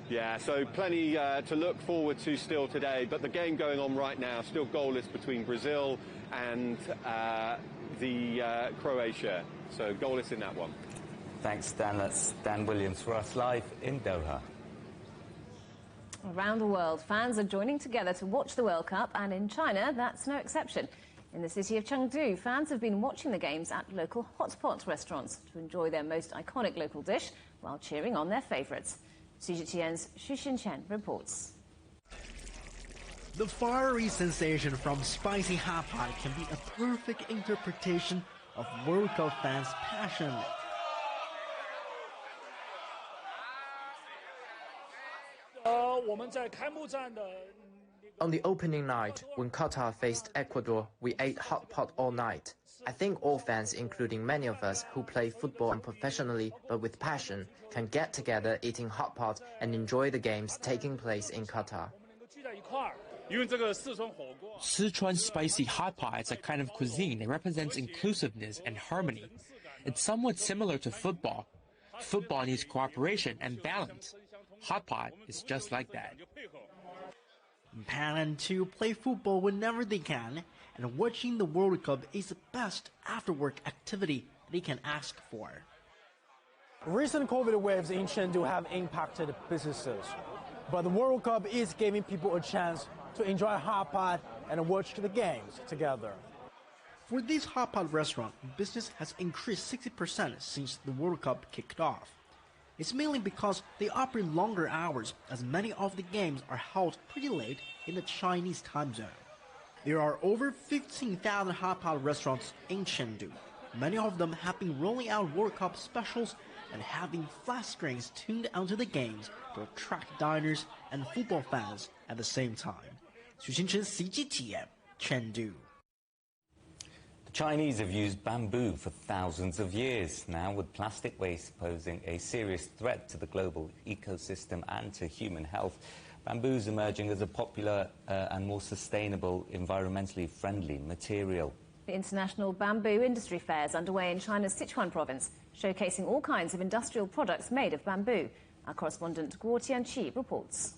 Yeah, so plenty to look forward to still today, but the game going on right now, still goalless between Brazil and Croatia. So goalless in that one. Thanks, Dan. That's Dan Williams for us live in Doha. Around the world, fans are joining together to watch the World Cup, and in China, that's no exception. In the city of Chengdu, fans have been watching the games at local hotpot restaurants to enjoy their most iconic local dish while cheering on their favourites. CGTN's Xu Xinqian reports. The fiery sensation from spicy hot pot can be a perfect interpretation of World Cup fans' passion. On the opening night, when Qatar faced Ecuador, we ate hot pot all night. I think all fans, including many of us who play football unprofessionally but with passion, can get together eating hot pot and enjoy the games taking place in Qatar. Sichuan spicy hot pot is a kind of cuisine that represents inclusiveness and harmony. It's somewhat similar to football. Football needs cooperation and balance. Hot pot is just like that. Parents too play football whenever they can, and watching the World Cup is the best after-work activity they can ask for. Recent COVID waves in Chengdu have impacted businesses, but the World Cup is giving people a chance to enjoy hot pot and watch the games together. For this hot pot restaurant, business has increased 60% since the World Cup kicked off. It's mainly because they operate longer hours, as many of the games are held pretty late in the Chinese time zone. There are over 15,000 hot pot restaurants in Chengdu. Many of them have been rolling out World Cup specials and having flat screens tuned onto the games to attract diners and football fans at the same time. Xu Xinchen, CGTN, Chengdu. The Chinese have used bamboo for thousands of years. Now, with plastic waste posing a serious threat to the global ecosystem and to human health, bamboo is emerging as a popular and more sustainable, environmentally friendly material. The International Bamboo Industry Fair is underway in China's Sichuan province, showcasing all kinds of industrial products made of bamboo. Our correspondent Guo Tianqi reports.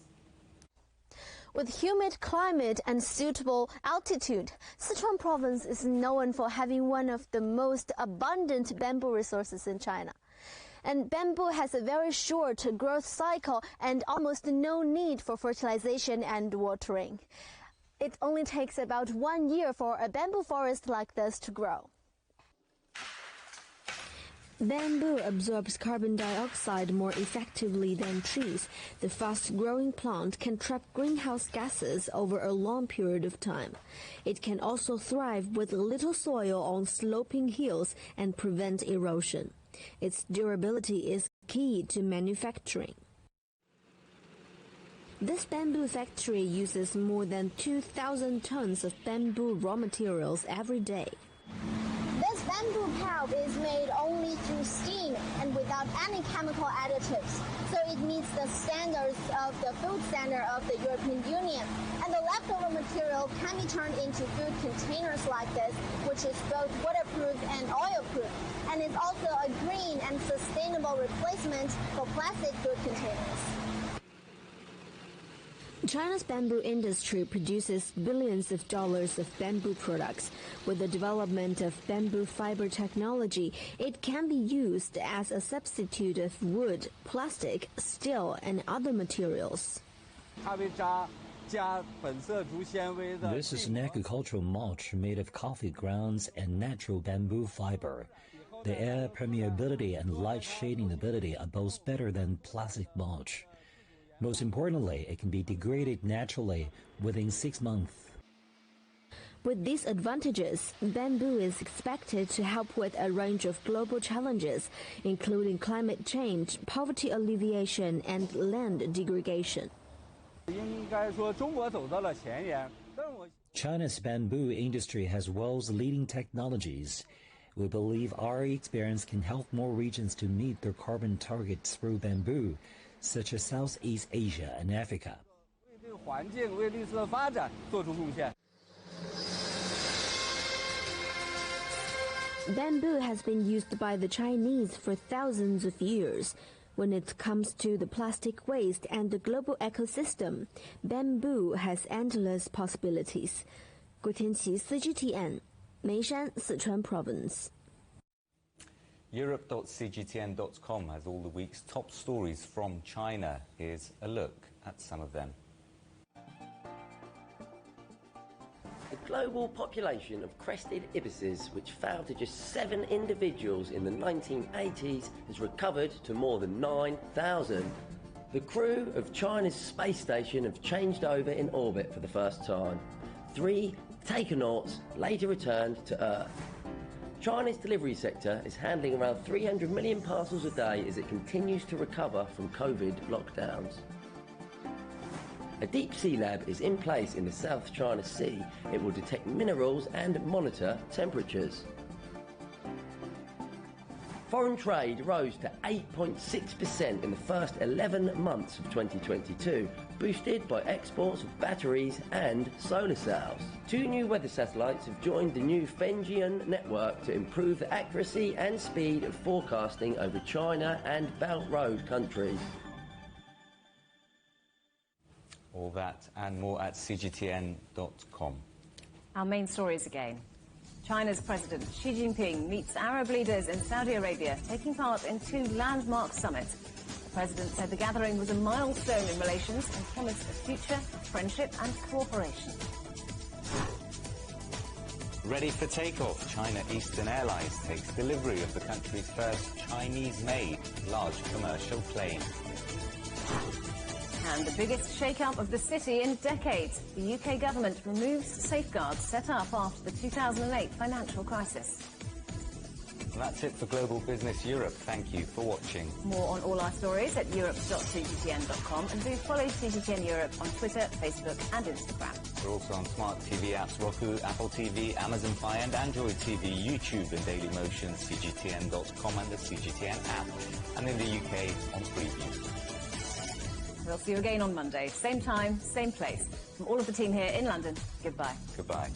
With humid climate and suitable altitude, Sichuan province is known for having one of the most abundant bamboo resources in China. And bamboo has a very short growth cycle and almost no need for fertilization and watering. It only takes about 1 year for a bamboo forest like this to grow. Bamboo absorbs carbon dioxide more effectively than trees. The fast-growing plant can trap greenhouse gases over a long period of time. It can also thrive with little soil on sloping hills and prevent erosion. Its durability is key to manufacturing. This bamboo factory uses more than 2,000 tons of bamboo raw materials every day. This bamboo pulp is made only through steam and without any chemical additives, so it meets the standards of the food standard of the European Union. And the leftover material can be turned into food containers like this, which is both waterproof and oil-proof, and is also a green and sustainable replacement for plastic food containers. China's bamboo industry produces billions of dollars of bamboo products. With the development of bamboo fiber technology, it can be used as a substitute of wood, plastic, steel, and other materials. This is an agricultural mulch made of coffee grounds and natural bamboo fiber. The air permeability and light shading ability are both better than plastic mulch. Most importantly, it can be degraded naturally within 6 months. With these advantages, bamboo is expected to help with a range of global challenges, including climate change, poverty alleviation, and land degradation. China's bamboo industry has world's leading technologies. We believe our experience can help more regions to meet their carbon targets through bamboo, such as Southeast Asia and Africa. Bamboo has been used by the Chinese for thousands of years. When it comes to the plastic waste and the global ecosystem, bamboo has endless possibilities. Guo Tianqi, CGTN, Meishan, Sichuan Province. Europe.cgtn.com has all the week's top stories from China. Here's a look at some of them. The global population of crested ibises, which fell to just 7 individuals in the 1980s, has recovered to more than 9,000. The crew of China's space station have changed over in orbit for the first time. 3 takenauts later returned to Earth. China's delivery sector is handling around 300 million parcels a day as it continues to recover from COVID lockdowns. A deep sea lab is in place in the South China Sea. It will detect minerals and monitor temperatures. Foreign trade rose to 8.6% in the first 11 months of 2022, boosted by exports of batteries and solar cells. 2 new weather satellites have joined the new Fenjian network to improve the accuracy and speed of forecasting over China and Belt Road countries. All that and more at CGTN.com. Our main stories again. China's President Xi Jinping meets Arab leaders in Saudi Arabia, taking part in 2 landmark summits. The president said the gathering was a milestone in relations and promised a future friendship and cooperation. Ready for takeoff, China Eastern Airlines takes delivery of the country's first Chinese-made large commercial plane. And the biggest shake-up of the city in decades. The UK government removes safeguards set up after the 2008 financial crisis. And that's it for Global Business Europe. Thank you for watching. More on all our stories at europe.cgtn.com, and do follow CGTN Europe on Twitter, Facebook and Instagram. We're also on smart TV apps, Roku, Apple TV, Amazon Fire and Android TV, YouTube and Dailymotion, CGTN.com and the CGTN app. And in the UK on Freeview. We'll see you again on Monday. Same time, same place. From all of the team here in London, goodbye. Goodbye.